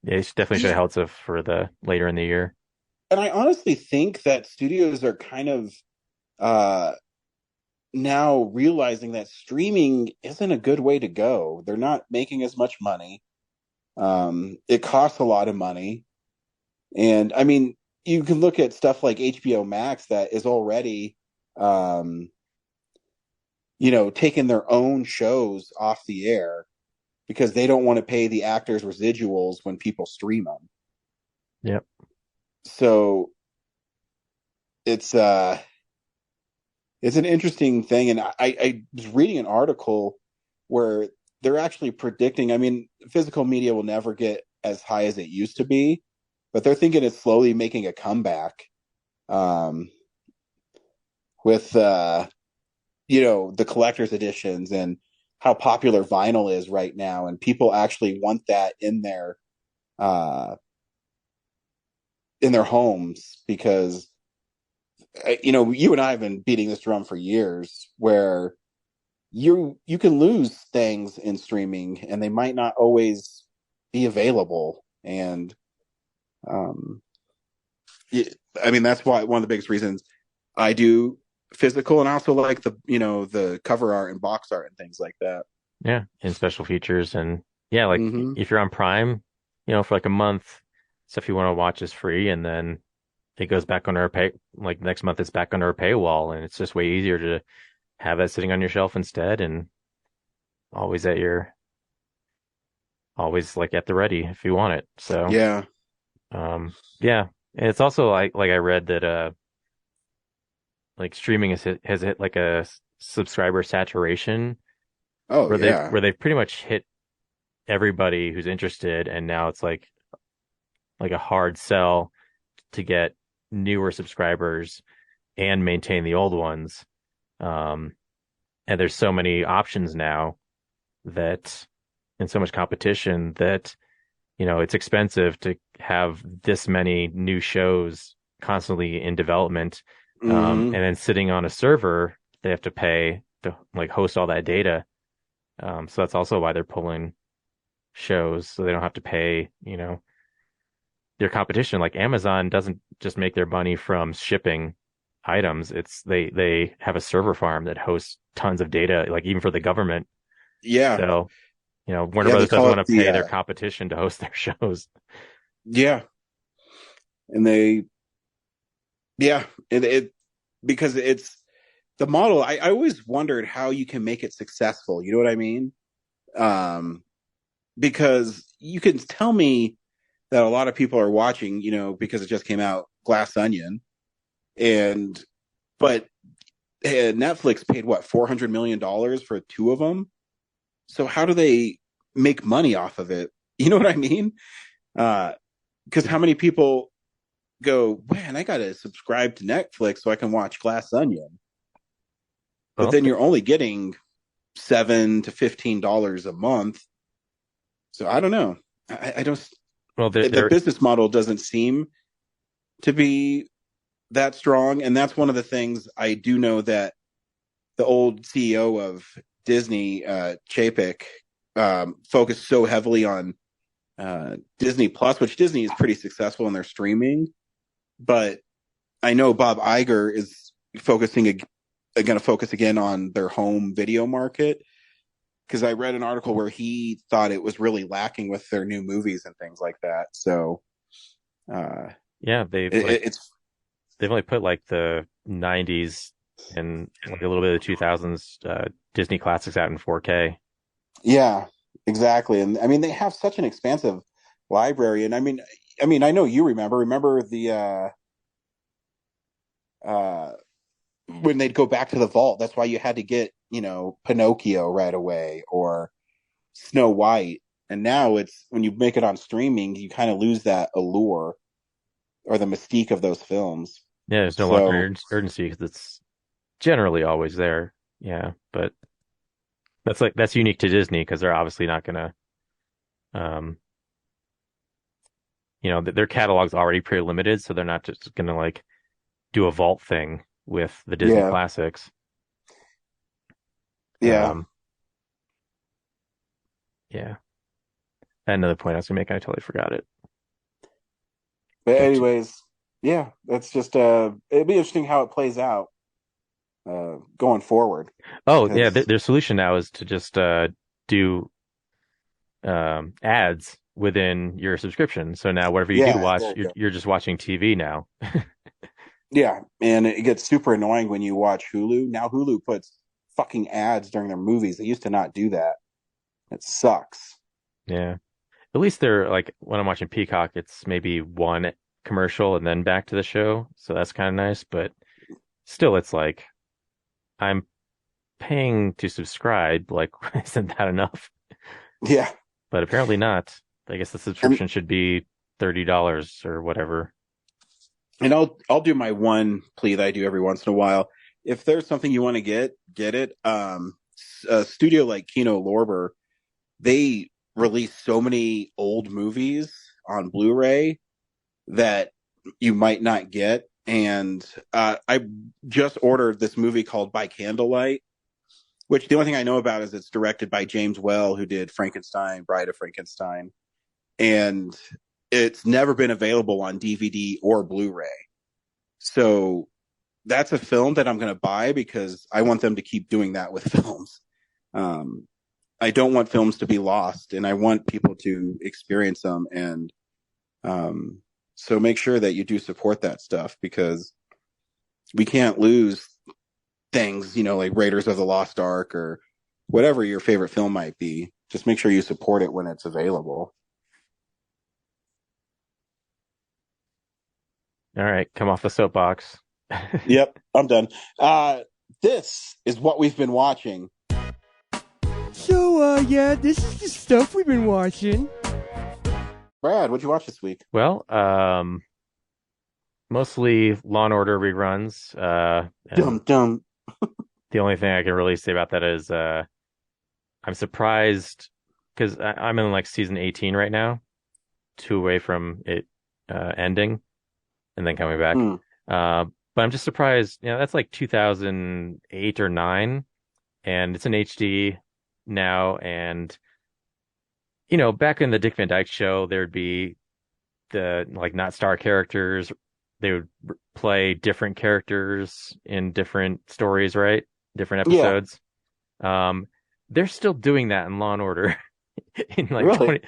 yeah, it definitely should have held stuff for the later in the year. And I honestly think that studios are kind of, now realizing that streaming isn't a good way to go. They're not making as much money. It costs a lot of money. And I mean, you can look at stuff like HBO Max that is already, taking their own shows off the air because they don't want to pay the actors residuals when people stream them. Yep. So it's an interesting thing. And I was reading an article where they're actually predicting. I mean, physical media will never get as high as it used to be, but they're thinking it's slowly making a comeback. With the collector's editions and how popular vinyl is right now, and people actually want that in their homes because you and I have been beating this drum for years where you can lose things in streaming and they might not always be available. And that's why one of the biggest reasons I do physical, and I also like the cover art and box art and things like that. Yeah, and special features, and if you're on Prime, for like a month, stuff you want to watch is free, and then it goes back under a next month it's back under a paywall, and it's just way easier to have that sitting on your shelf instead, and always like at the ready if you want it. So yeah. And it's also like I read that like streaming has hit like a subscriber saturation. Oh, where they've pretty much hit everybody who's interested, and now it's like a hard sell to get newer subscribers and maintain the old ones. And there's so many options now and so much competition that, it's expensive to have this many new shows constantly in development. And then sitting on a server, they have to pay to like host all that data. So that's also why they're pulling shows, so they don't have to pay, their competition. Like Amazon doesn't just make their money from shipping items. It's they have a server farm that hosts tons of data, like even for the government. Yeah. So, Warner Brothers doesn't want to pay their competition to host their shows. Yeah. And because it's the model. I always wondered how you can make it successful. You know what I mean? Because you can tell me that a lot of people are watching, because it just came out, Glass Onion, but Netflix paid what, $400 million for 2 of them. So how do they make money off of it? You know what I mean? Because how many people go, man, I got to subscribe to Netflix so I can watch Glass Onion. But then you're only getting $7 to $15 a month. So I don't know. I don't. Well, the business model doesn't seem to be that strong, and that's one of the things I do know that the old CEO of Disney, Chapek, focused so heavily on Disney Plus, which Disney is pretty successful in their streaming. But I know Bob Iger is going to focus again on their home video market, because I read an article where he thought it was really lacking with their new movies and things like that. So, they've only put like the 90s and like a little bit of the 2000s Disney classics out in 4K. Yeah, exactly. And I mean, they have such an expansive library. And I mean, I know you remember the when they'd go back to the vault. That's why you had to get, Pinocchio right away or Snow White. And now it's, when you make it on streaming, you kind of lose that allure or the mystique of those films. Yeah, there's no longer urgency because it's generally always there. Yeah, but that's unique to Disney because they're obviously not going to, their catalog's already pretty limited, so they're not just going to like do a vault thing with the Disney classics. Yeah. Yeah. I had another point I was going to make. I totally forgot it. But anyways, yeah, that's just it'd be interesting how it plays out going forward. Oh, yeah, their solution now is to just do ads within your subscription. So now whatever you do watch, you're just watching TV now. Yeah, and it gets super annoying when you watch Hulu. Now Hulu puts fucking ads during their movies. They used to not do that. It sucks. Yeah. At least they're like, when I'm watching Peacock, it's maybe one commercial and then back to the show. So that's kind of nice. But still, it's like, I'm paying to subscribe. Like, isn't that enough? Yeah. But apparently not. I guess the subscription should be $30 or whatever. And I'll do my one plea that I do every once in a while. If there's something you want to get it. A studio like Kino Lorber, they release so many old movies on Blu-ray that you might not get. And I just ordered this movie called By Candlelight, which the only thing I know about is it's directed by James Whale, who did Frankenstein, Bride of Frankenstein. And it's never been available on DVD or Blu-ray. So that's a film that I'm going to buy because I want them to keep doing that with films. I don't want films to be lost, and I want people to experience them. And so make sure that you do support that stuff, because we can't lose things, like Raiders of the Lost Ark or whatever your favorite film might be. Just make sure you support it when it's available. All right, come off the soapbox. Yep, I'm done. This is what we've been watching. So, yeah, this is the stuff we've been watching. Brad, what'd you watch this week? Well, mostly Law and Order reruns. Dumb. The only thing I can really say about that is I'm surprised because I'm in like season 18 right now, 2 away from it ending and then coming back. But I'm just surprised, that's like 2008 or 9, and it's in HD now. And, back in the Dick Van Dyke Show, there'd be the not star characters. They would play different characters in different stories, right? Different episodes. Yeah. They're still doing that in Law and Order. In really?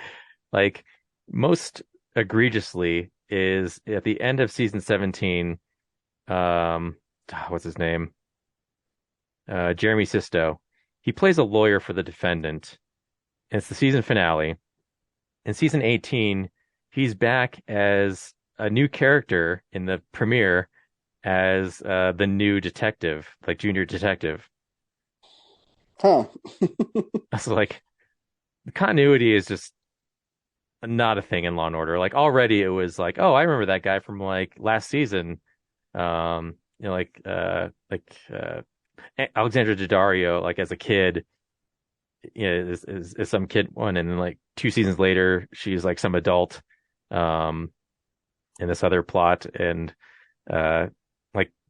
Most egregiously is at the end of season 17. What's his name? Jeremy Sisto. He plays a lawyer for the defendant. And it's the season finale. In season 18, he's back as a new character in the premiere as the new detective, like junior detective. Huh. So the continuity is just not a thing in Law and Order. Already it was I remember that guy from last season. Alexandra Daddario, as a kid, is some kid one, and then 2 seasons later she's some adult in this other plot. And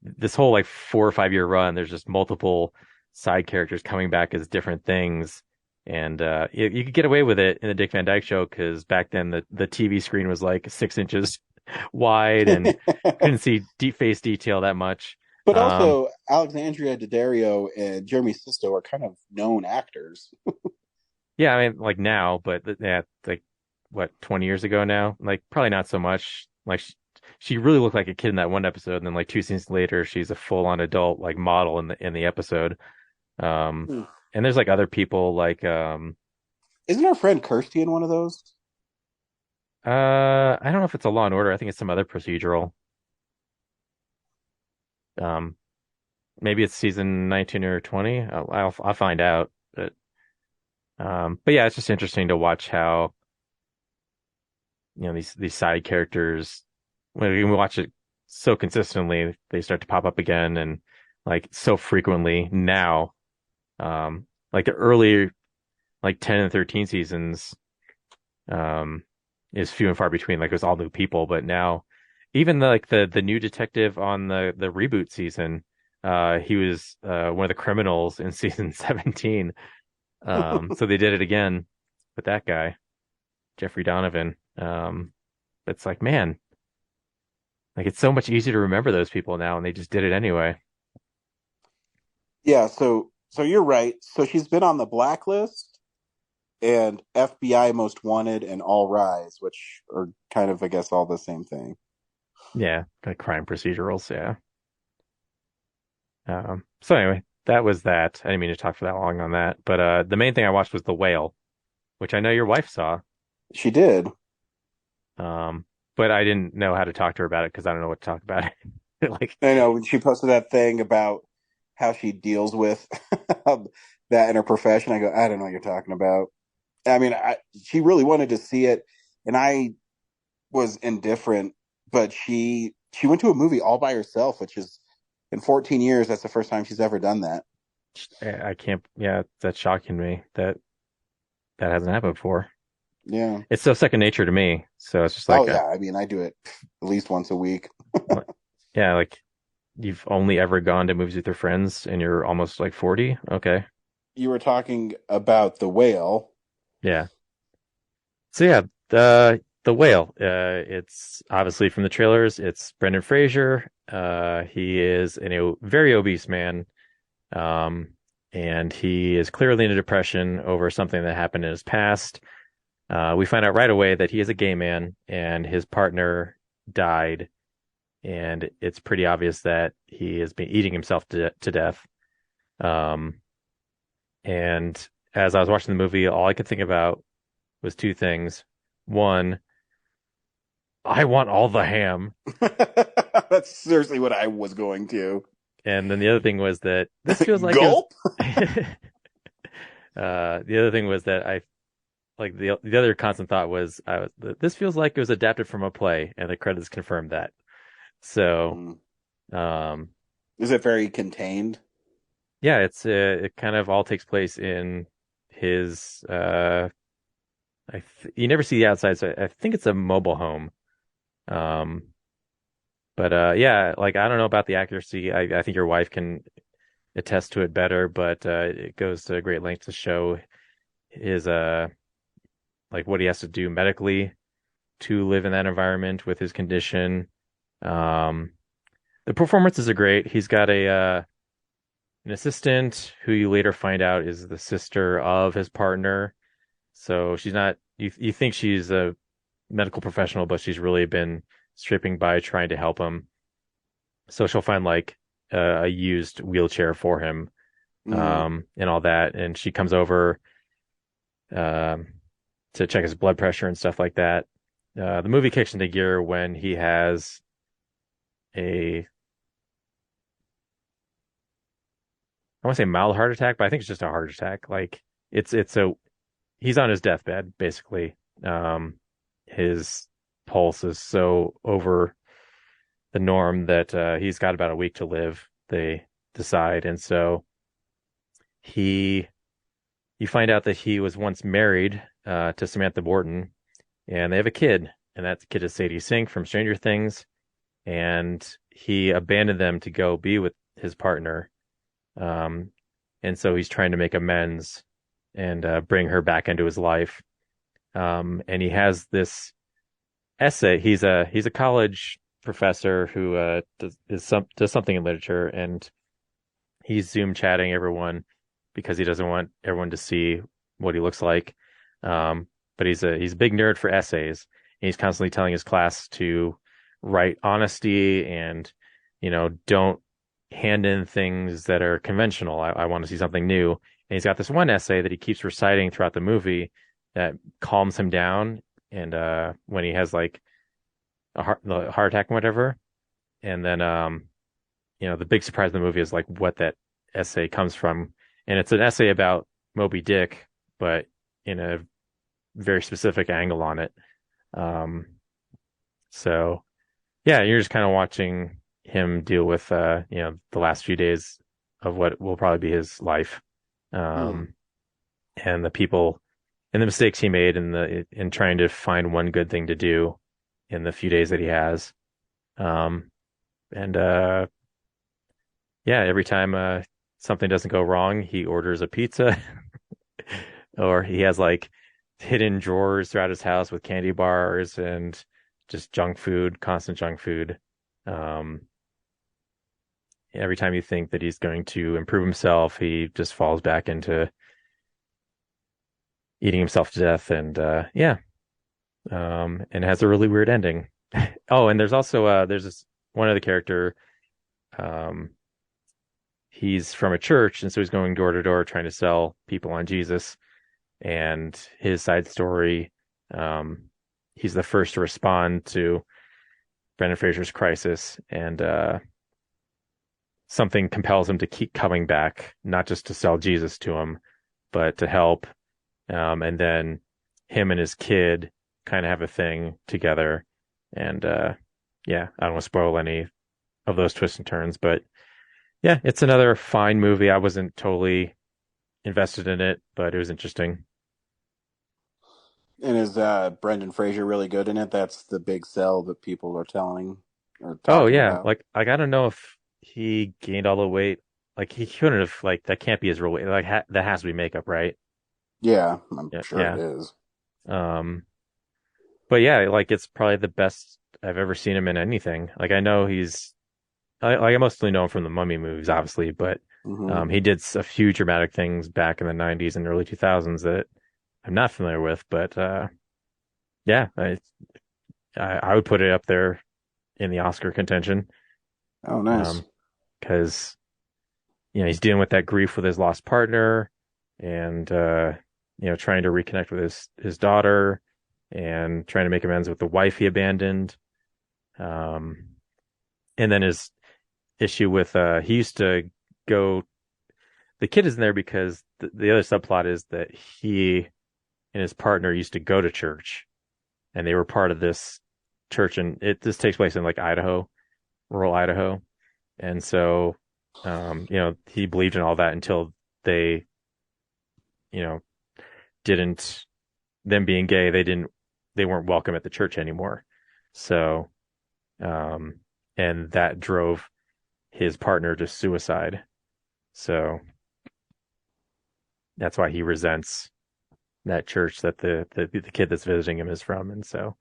this whole 4 or 5 year run, there's just multiple side characters coming back as different things. And you could get away with it in the Dick Van Dyke Show because back then the TV screen was 6 inches wide and couldn't see deep face detail that much. But also, Alexandria Daddario and Jeremy Sisto are kind of known actors. Yeah, I mean, now, but yeah, 20 years ago now? Probably not so much. She really looked like a kid in that one episode, and then 2 seasons later, she's a full-on adult model in the episode. And there's other people Isn't our friend Kirsty in one of those? I don't know if it's a Law and Order. I think it's some other procedural. Maybe it's season 19 or 20. I'll find out. But yeah, it's just interesting to watch how these side characters, when we watch it so consistently, they start to pop up again and so frequently now. The early 10 and 13 seasons is few and far between. It was all new people, but now even the new detective on the reboot season, he was one of the criminals in season 17. So they did it again with that guy, Jeffrey Donovan. It's man, it's so much easier to remember those people now, and they just did it anyway. Yeah, so you're right. So she's been on the Blacklist and FBI Most Wanted and All Rise, which are kind of, I guess, all the same thing. Yeah, crime procedurals, yeah. So anyway, that was that. I didn't mean to talk for that long on that. But the main thing I watched was The Whale, which I know your wife saw. She did. But I didn't know how to talk to her about it because I don't know what to talk about. I know, she posted that thing about how she deals with that in her profession. I go, I don't know what you're talking about. I mean, she really wanted to see it, and I was indifferent. But she went to a movie all by herself, which is in 14 years. That's the first time she's ever done that. I can't. Yeah, that's shocking to me. That hasn't happened before. Yeah, it's so second nature to me. So it's just like, yeah. I mean, I do it at least once a week. Yeah, like you've only ever gone to movies with your friends, and you're almost like 40. Okay. You were talking about The Whale. Yeah. So yeah, the Whale. It's obviously from the trailers. It's Brendan Fraser. He is a very obese man. And he is clearly in a depression over something that happened in his past. We find out right away that he is a gay man and his partner died. And it's pretty obvious that he has been eating himself to death. And as I was watching the movie, all I could think about was two things. One, I want all the ham. That's seriously what I was going to. And then the other thing was that this feels like gulp. The other thing was that I like the other constant thought was this feels like it was adapted from a play, and the credits confirmed that. So, is it very contained? Yeah, it kind of all takes place in his. You never see the outside, so I think it's a mobile home. But yeah, like I don't know about the accuracy. I think your wife can attest to it better, but it goes to a great length to show his like what he has to do medically to live in that environment with his condition. The performances are great. He's got an assistant who you later find out is the sister of his partner. So she's not. You think she's a medical professional, but she's really been scraping by trying to help him. So she'll find like a used wheelchair for him, and all that. And she comes over to check his blood pressure and stuff like that. The movie kicks into gear when he has I want to say mild heart attack, but I think it's just a heart attack. Like he's on his deathbed, basically. His pulse is so over the norm that he's got about a week to live, they decide. And so you find out that he was once married to Samantha Morton, and they have a kid, and that kid is Sadie Sink from Stranger Things, and he abandoned them to go be with his partner. And so he's trying to make amends and bring her back into his life. And he has this essay. He's a college professor who does something in literature, and he's Zoom chatting everyone because he doesn't want everyone to see what he looks like. But he's a big nerd for essays, and he's constantly telling his class to write honesty and, don't hand in things that are conventional. I want to see something new. And he's got this one essay that he keeps reciting throughout the movie that calms him down. And when he has like the heart attack and whatever. And then, the big surprise in the movie is like what that essay comes from. And it's an essay about Moby Dick, but in a very specific angle on it. So yeah, you're just kind of watching him deal with, the last few days of what will probably be his life. And the people and the mistakes he made in trying to find one good thing to do in the few days that he has. Every time something doesn't go wrong, he orders a pizza or he has like hidden drawers throughout his house with candy bars and just junk food, constant junk food. Every time you think that he's going to improve himself, he just falls back into eating himself to death. And and it has a really weird ending. Oh, and there's also there's this one other character. He's from a church, and so he's going door to door trying to sell people on Jesus. And his side story, he's the first to respond to Brendan Fraser's crisis, and something compels him to keep coming back, not just to sell Jesus to him, but to help. And then him and his kid kind of have a thing together. And yeah, I don't want to spoil any of those twists and turns, but yeah, it's another fine movie. I wasn't totally invested in it, but it was interesting. And is Brendan Fraser really good in it? That's the big sell that people are telling or Oh talking yeah, about. like I don't know if he gained all the weight. Like he couldn't have. Like that can't be his real weight. Like that has to be makeup, right? Yeah, I'm Yeah, sure yeah. it is. Um, but yeah, like it's probably the best I've ever seen him in anything. Like I know I mostly know him from the Mummy movies, obviously, but Hmm. he did a few dramatic things back in the '90s and early 2000s that I'm not familiar with. But yeah, I would put it up there in the Oscar contention. Oh, nice. Because he's dealing with that grief with his lost partner, and trying to reconnect with his daughter, and trying to make amends with the wife he abandoned. Um, and then his issue with he used to go. The kid is in there because the other subplot is that he and his partner used to go to church, and they were part of this church, and this takes place in like Idaho, rural Idaho, and so he believed in all that until they, didn't them being gay, they weren't welcome at the church anymore. So, um, and that drove his partner to suicide. So that's why he resents that church that the kid that's visiting him is from. And so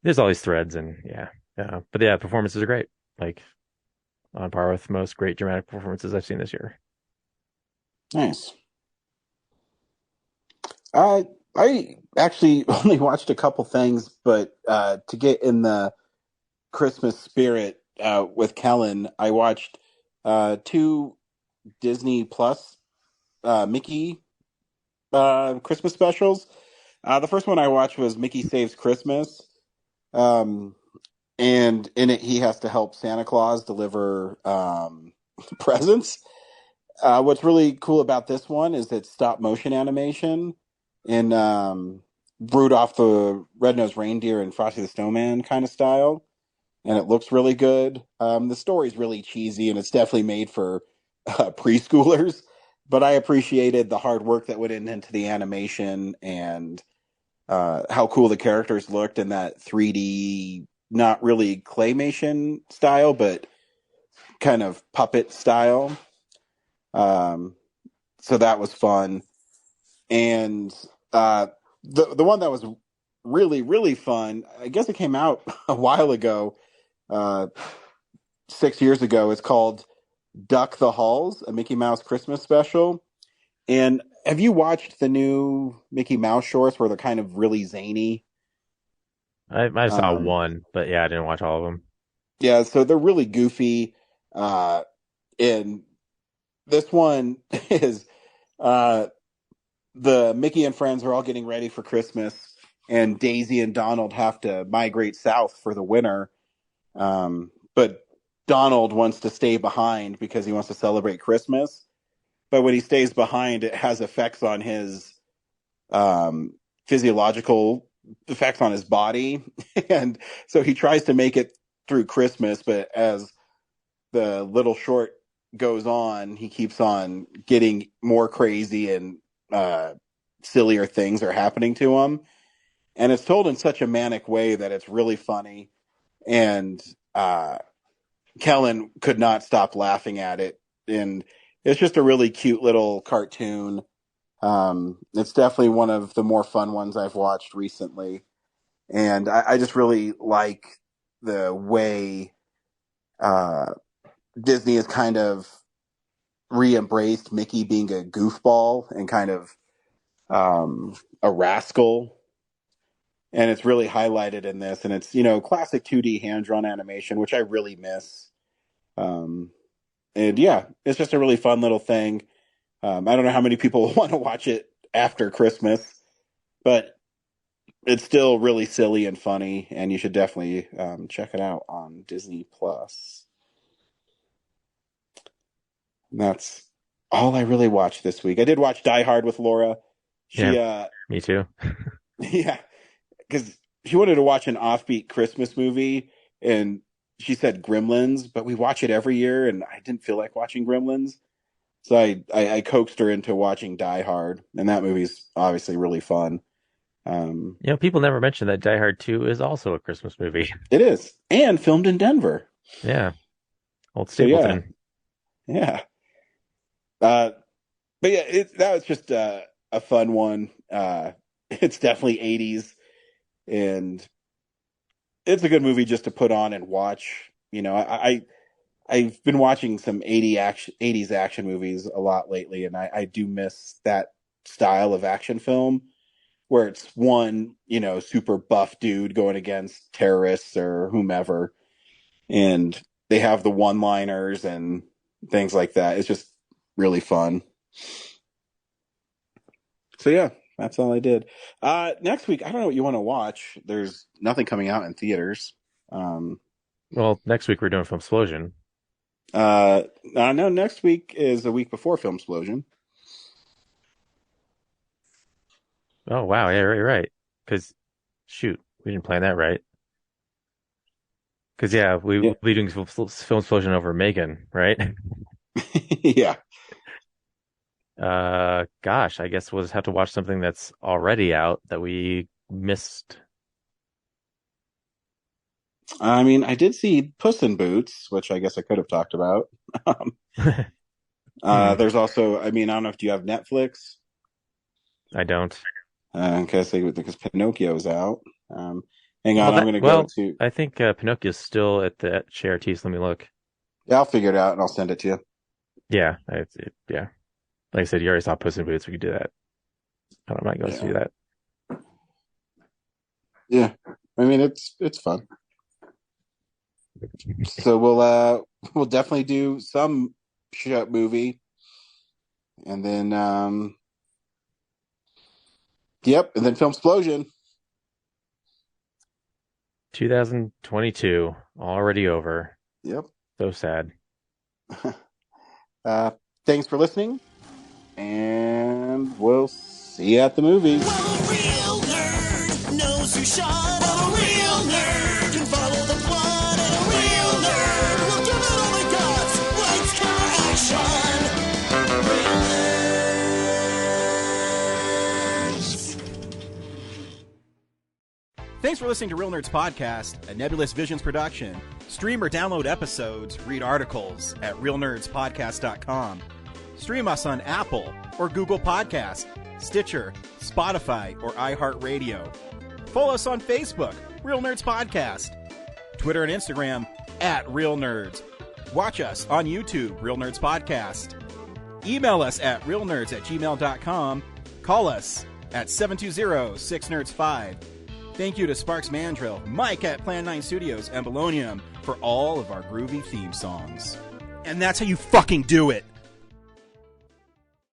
there's all these threads, and yeah. But yeah, performances are great. Like on par with most great dramatic performances I've seen this year. Nice. I actually only watched a couple things, but to get in the Christmas spirit with Kellen, I watched two Disney Plus Mickey Christmas specials. The first one I watched was Mickey Saves Christmas, and in it he has to help Santa Claus deliver presents. What's really cool about this one is it's stop motion animation in Rudolph the Red-Nosed Reindeer and Frosty the Snowman kind of style, and it looks really good. The story's really cheesy, and it's definitely made for preschoolers, but I appreciated the hard work that went into the animation and how cool the characters looked in that 3D, not really claymation style, but kind of puppet style. So that was fun. And the one that was really, really fun, I guess it came out a while ago, 6 years ago. It's called Duck the Halls, a Mickey Mouse Christmas special. And have you watched the new Mickey Mouse shorts where they're kind of really zany? I saw one, but yeah, I didn't watch all of them. Yeah, so they're really goofy. And this one is the Mickey and friends are all getting ready for Christmas, and Daisy and Donald have to migrate south for the winter. But Donald wants to stay behind because he wants to celebrate Christmas. But when he stays behind, it has effects on his physiological effects on his body. And so he tries to make it through Christmas, but as the little short goes on, he keeps on getting more crazy, and sillier things are happening to him. And it's told in such a manic way that it's really funny. And Kellen could not stop laughing at it. And it's just a really cute little cartoon. It's definitely one of the more fun ones I've watched recently. And I just really like the way Disney has kind of re-embraced Mickey being a goofball and kind of a rascal. And it's really highlighted in this. And it's, classic 2D hand-drawn animation, which I really miss. And yeah, it's just a really fun little thing. I don't know how many people want to watch it after Christmas, but it's still really silly and funny, and you should definitely check it out on Disney Plus. That's all I really watched this week. I did watch Die Hard with Laura. Me too. Yeah, because she wanted to watch an offbeat Christmas movie, and she said Gremlins, but we watch it every year, and I didn't feel like watching Gremlins. So I coaxed her into watching Die Hard, and that movie's obviously really fun. People never mention that Die Hard 2 is also a Christmas movie. It is, and filmed in Denver. Yeah. Old Stapleton. So, yeah. But yeah, that was just a fun one. It's definitely 80s, and it's a good movie just to put on and watch. You know, I've been watching some 80s action movies a lot lately, and I do miss that style of action film where it's one, super buff dude going against terrorists or whomever, and they have the one-liners and things like that. It's just really fun. So yeah, that's all I did. Next week, I don't know what you want to watch. There's nothing coming out in theaters. Well, next week we're doing Filmsplosion. No, next week is a week before Filmsplosion. Oh, wow. Yeah, right. Because, shoot, we didn't plan that right. Because, we'll be doing Filmsplosion over Megan, right? Yeah. Gosh, I guess we'll just have to watch something that's already out that we missed. I mean, I did see Puss in Boots, which I guess I could have talked about. There's also, I don't know if you have Netflix. I don't. Because Pinocchio's out. Hang on, I'm going to go to... I think Pinocchio's still at the CRT, so let me look. Yeah, I'll figure it out and I'll send it to you. Yeah, yeah. Like I said, you already saw Puss in Boots. We could do that. I'm not going to do that. Yeah, it's fun. So we'll definitely do some movie, and then and then Filmsplosion. 2022 already over. Yep. So sad. Thanks for listening, and we'll see you at the movies. Well, a real nerd knows who shot. Well, a real nerd can follow the plot. And a real nerd will give it all they got. Lights, camera, action. Real nerds. Thanks for listening to Real Nerds Podcast, a Nebulous Visions production. Stream or download episodes, read articles at realnerdspodcast.com. Stream us on Apple or Google Podcast, Stitcher, Spotify, or iHeartRadio. Follow us on Facebook, Real Nerds Podcast. Twitter and Instagram, @Real Nerds. Watch us on YouTube, Real Nerds Podcast. Email us at realnerds@gmail.com. Call us at 720-6nerds5. Thank you to Sparks Mandrill, Mike at Plan 9 Studios, and Bolognium for all of our groovy theme songs. And that's how you fucking do it!